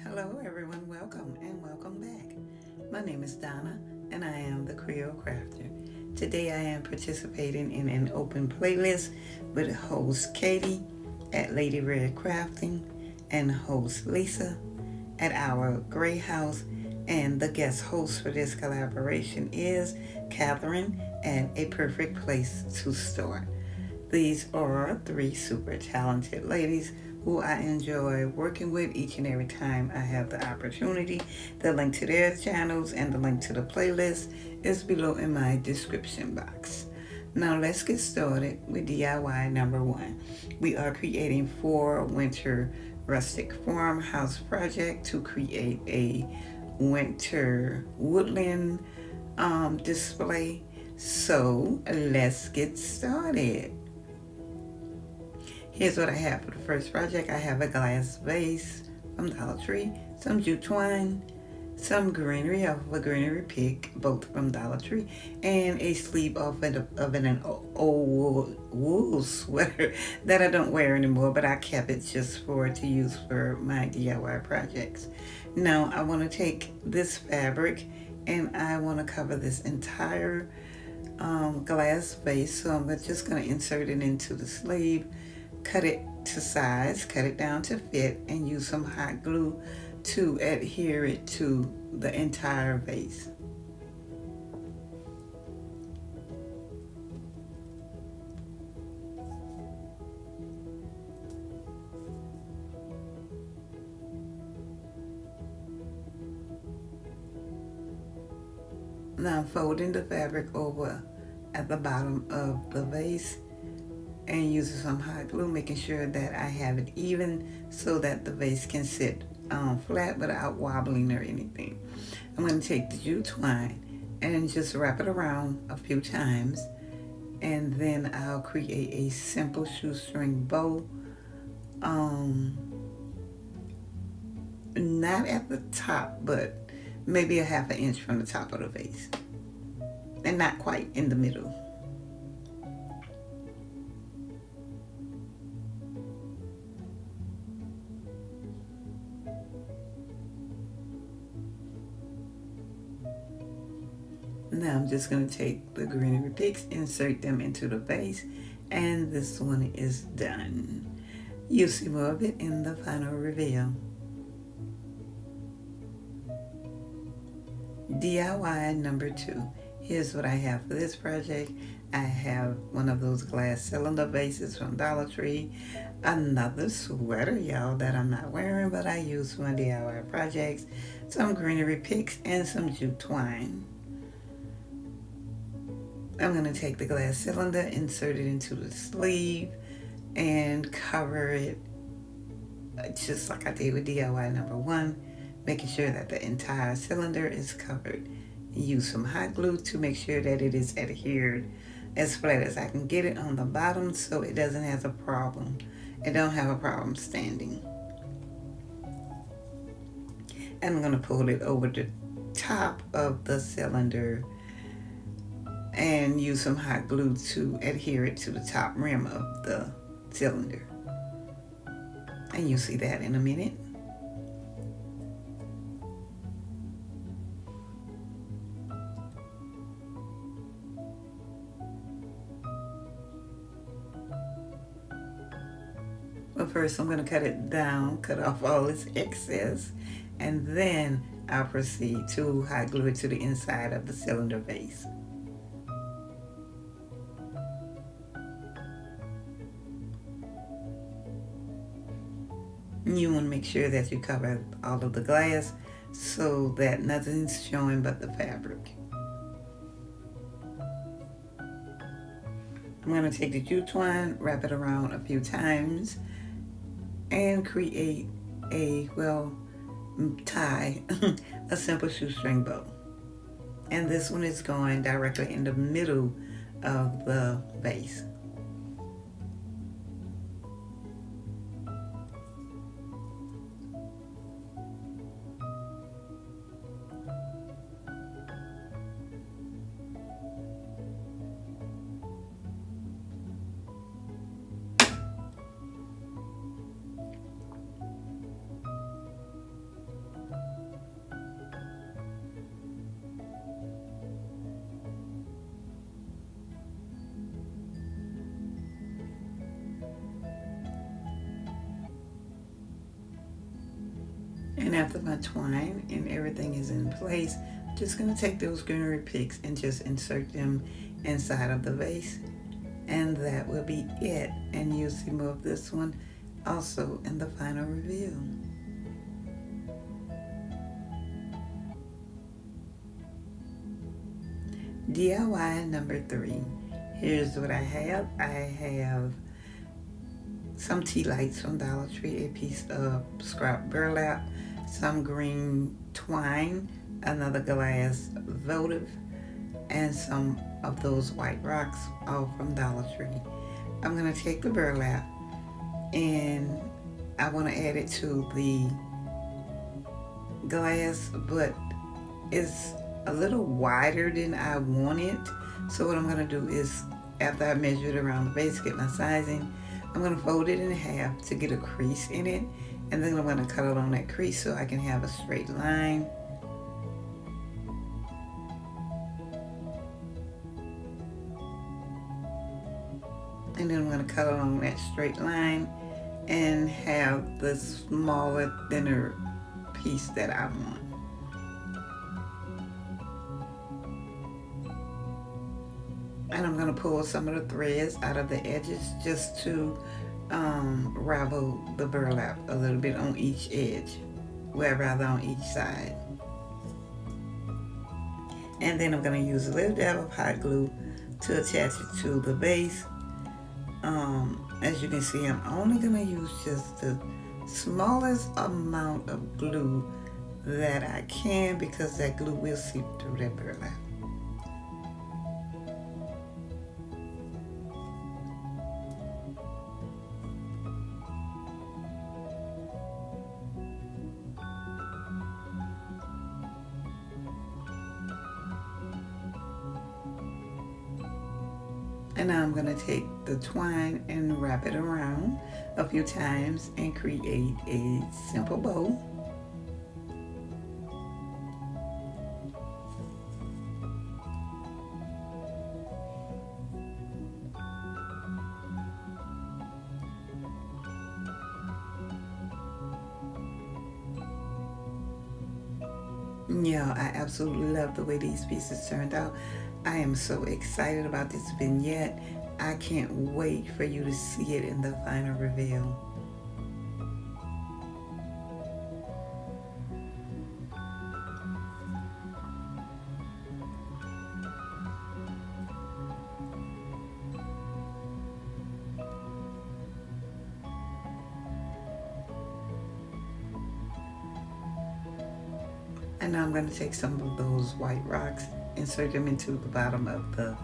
Hello, everyone. Welcome and welcome back. My name is Donna, and I am the Creole Crafter. Today, I am participating in an open playlist with host Katie at Lady Red Crafting and host Lisa at our Gray House. And the guest host for this collaboration is Catherine at A Perfect Place to Start. These are three super talented ladies who I enjoy working with each and every time I have the opportunity. The link to their channels and the link to the playlist is below in my description box. Now let's get started with DIY number one. We are creating for winter rustic farmhouse project to create a winter woodland display. So let's get started. Here's what I have for the first project. I have a glass vase from Dollar Tree, some jute twine, some greenery off of a greenery pick, both from Dollar Tree, and a sleeve of an old wool sweater that I don't wear anymore, but I kept it just to use for my DIY projects. Now I want to take this fabric and I want to cover this entire glass vase, so I'm just going to insert it into the sleeve, cut it to size, cut it down to fit, and use some hot glue to adhere it to the entire vase. Now I'm folding the fabric over at the bottom of the vase and using some hot glue, making sure that I have it even so that the vase can sit flat without wobbling or anything. I'm going to take the jute twine and just wrap it around a few times, and then I'll create a simple shoestring bow, not at the top, but maybe a half an inch from the top of the vase, and not quite in the middle. Now I'm just going to take the greenery picks, insert them into the vase, and this one is done. You'll see more of it in the final reveal. DIY number two. Here's what I have for this project. I have one of those glass cylinder vases from Dollar Tree, another sweater, y'all, that I'm not wearing, but I use for my DIY projects, some greenery picks, and some jute twine. I'm going to take the glass cylinder, insert it into the sleeve, and cover it just like I did with DIY number one, making sure that the entire cylinder is covered. Use some hot glue to make sure that it is adhered as flat as I can get it on the bottom so it doesn't have a problem. It don't have a problem standing. And I'm going to pull it over the top of the cylinder and use some hot glue to adhere it to the top rim of the cylinder. And you'll see that in a minute. But first I'm going to cut it down, cut off all its excess, and then I'll proceed to hot glue it to the inside of the cylinder vase. You want to make sure that you cover all of the glass so that nothing's showing but the fabric. I'm going to take the jute twine, wrap it around a few times, and create tie a simple shoestring bow. And this one is going directly in the middle of the vase. And after my twine and everything is in place, I'm just going to take those greenery picks and just insert them inside of the vase. And that will be it. And you'll see more of this one also in the final reveal. DIY number 3. Here's what I have. I have some tea lights from Dollar Tree, a piece of scrap burlap, some green twine, another glass votive, and some of those white rocks, all from Dollar Tree. I'm going to take the burlap and I want to add it to the glass, but it's a little wider than I want it. So what I'm going to do is, after I measure it around the base, get my sizing, I'm going to fold it in half to get a crease in it, and then I'm going to cut it on that crease so I can have a straight line. And then I'm going to cut along that straight line and have the smaller, thinner piece that I want. And I'm going to pull some of the threads out of the edges just to ravel the burlap a little bit on each edge, well, rather on each side. And then I'm going to use a little dab of hot glue to attach it to the base. As you can see, I'm only going to use just the smallest amount of glue that I can, because that glue will seep through that burlap. And now I'm going to take the twine and wrap it around a few times and create a simple bow. Yeah, I absolutely love the way these pieces turned out. I am so excited about this vignette. I can't wait for you to see it in the final reveal. And now I'm going to take some of those white rocks, insert them into the bottom of the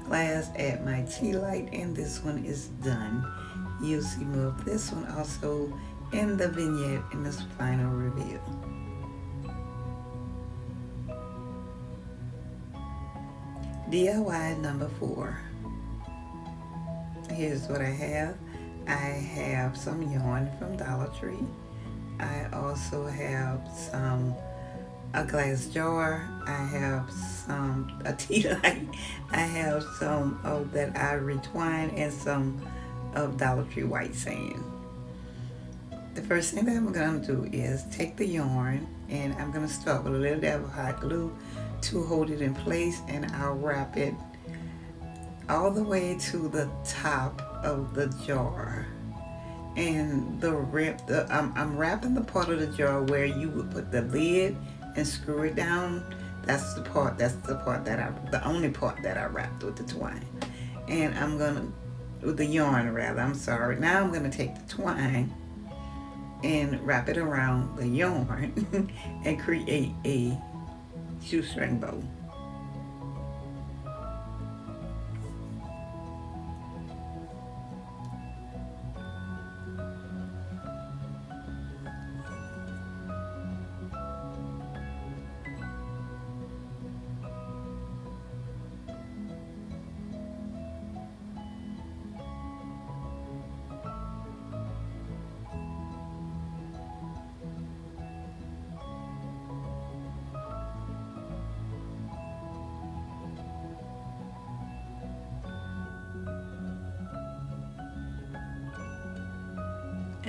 glass, add my tea light, and this one is done. You'll see more of this one also in the vignette in this final reveal. DIY number 4. Here's what I have. I have some yarn from Dollar Tree. I also have a glass jar. I have a tea light. I have some of that ivory twine and some of Dollar Tree white sand. The first thing that I'm going to do is take the yarn, and I'm going to start with a little dab of hot glue to hold it in place, and I'll wrap it all the way to the top of the jar. And I'm wrapping the part of the jar where you would put the lid and screw it down. That's the only part that I wrapped with the twine. And with the yarn rather, I'm sorry. Now I'm gonna take the twine and wrap it around the yarn and create a shoestring bow.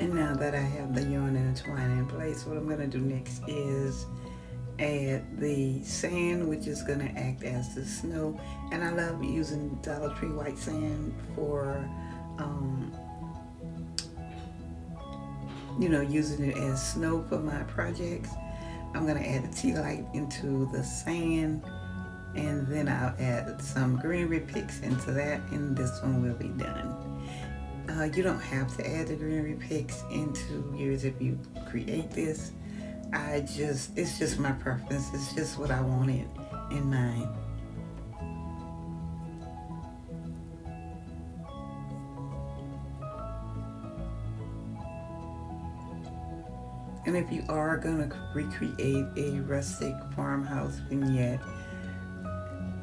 And now that I have the yarn and the twine in place, what I'm going to do next is add the sand, which is going to act as the snow. And I love using Dollar Tree white sand for using it as snow for my projects. I'm going to add the tea light into the sand, and then I'll add some greenery picks into that, and this one will be done. You don't have to add the greenery picks into yours if you create this. It's just my preference. It's just what I wanted in mind. And if you are going to recreate a rustic farmhouse vignette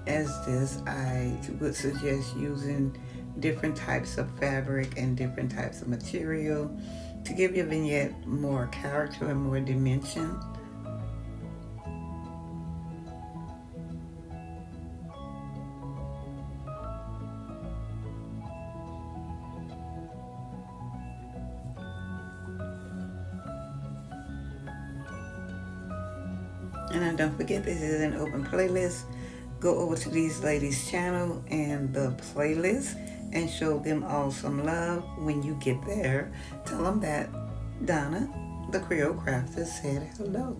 as this, I would suggest using different types of fabric and different types of material to give your vignette more character and more dimension. And don't forget, this is an open playlist. Go over to these ladies' channel and the playlist and show them all some love. When you get there, tell them that Donna, the Creole Crafter, said hello.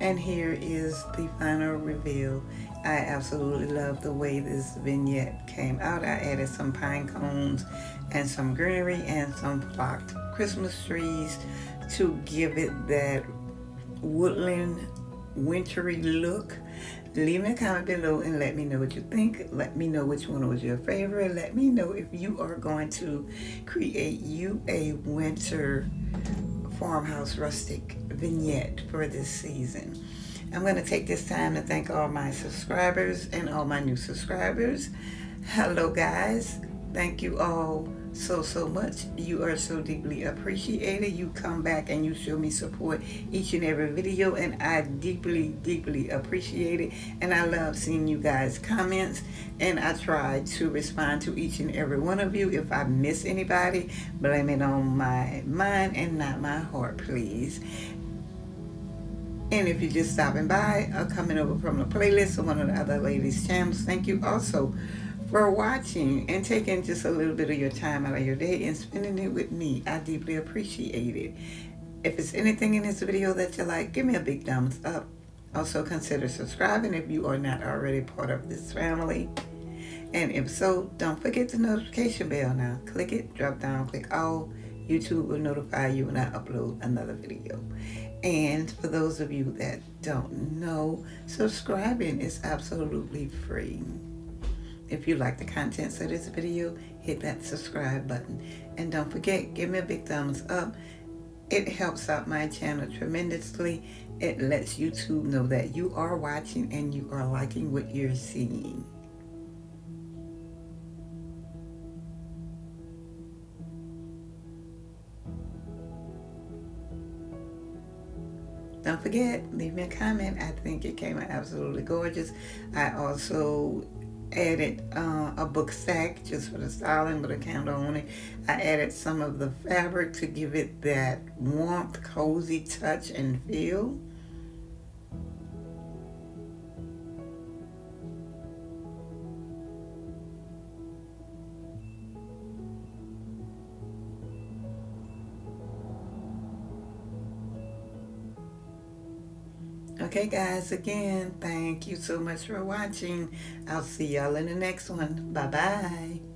And here is the final reveal. I absolutely love the way this vignette came out. I added some pine cones and some greenery and some flocked Christmas trees to give it that woodland wintry look. Leave me a comment below and let me know what you think. Let me know which one was your favorite. Let me know if you are going to create you a winter farmhouse rustic vignette for this season. I'm going to take this time to thank all my subscribers and all my new subscribers. Hello guys, thank you all so much. You are so deeply appreciated. You come back and you show me support each and every video, and I deeply appreciate it. And I love seeing you guys comments, and I try to respond to each and every one of you. If I miss anybody, blame it on my mind and not my heart, please. And if you're just stopping by or coming over from the playlist or one of the other ladies' channels, thank you also for watching and taking just a little bit of your time out of your day and spending it with me. I deeply appreciate it. If it's anything in this video that you like, give me a big thumbs up. Also consider subscribing if you are not already part of this family. And if so, don't forget the notification bell now. Click it, drop down, click all. YouTube will notify you when I upload another video. And for those of you that don't know, subscribing is absolutely free. If you like the contents of this video, hit that subscribe button. And don't forget, give me a big thumbs up. It helps out my channel tremendously. It lets YouTube know that you are watching and you are liking what you're seeing. Don't forget, leave me a comment. I think it came out absolutely gorgeous. I also added a book stack just for the styling with a candle on it. I added some of the fabric to give it that warmth, cozy touch and feel. Okay guys, again, thank you so much for watching. I'll see y'all in the next one. Bye-bye.